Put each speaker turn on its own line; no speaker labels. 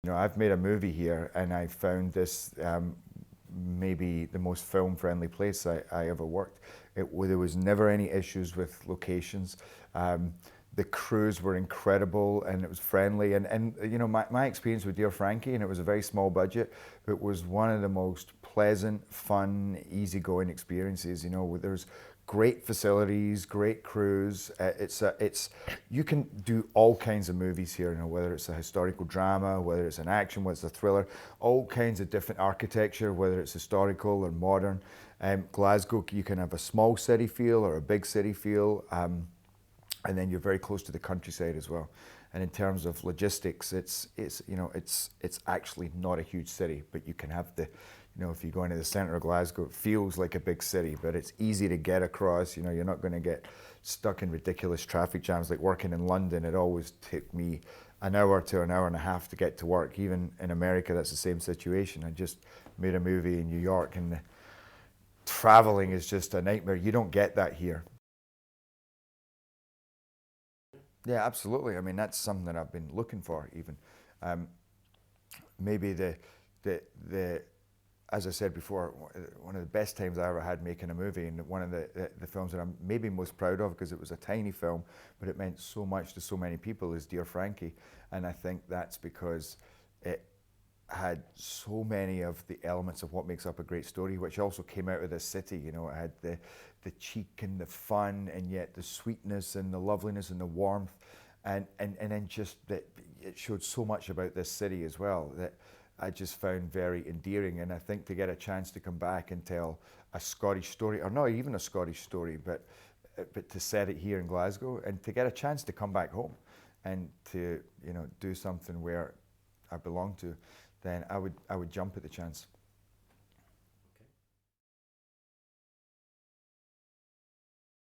You know, I've made a movie here and I found this maybe the most film-friendly place I ever worked. There was never any issues with locations. The crews were incredible and it was friendly. And you know, my experience with Dear Frankie, and it was a very small budget, it was one of the most pleasant, fun, easygoing experiences. You know, there's great facilities, great crews. You can do all kinds of movies here. You know, whether it's a historical drama, whether it's an action, whether it's a thriller, all kinds of different architecture, whether it's historical or modern. Glasgow, you can have a small city feel or a big city feel. And then you're very close to the countryside as well. And in terms of logistics, it's actually not a huge city, but you can have if you go into the centre of Glasgow, it feels like a big city, but it's easy to get across. You know, you're not going to get stuck in ridiculous traffic jams like working in London. It always took me an hour to an hour and a half to get to work. Even in America, that's the same situation. I just made a movie in New York, and the traveling is just a nightmare. You don't get that here. Yeah, absolutely. I mean, that's something that I've been looking for even. Um, Maybe the as I said before, one of the best times I ever had making a movie, and one of the films that I'm maybe most proud of because it was a tiny film, but it meant so much to so many people, is Dear Frankie. And I think that's because it had so many of the elements of what makes up a great story, which also came out of this city. You know, it had the cheek and the fun, and yet the sweetness and the loveliness and the warmth, and then just that it showed so much about this city as well that I just found very endearing. And I think to get a chance to come back and tell a Scottish story, or not even a Scottish story, but to set it here in Glasgow, and to get a chance to come back home and to do something where I belong to, then I would jump at the chance.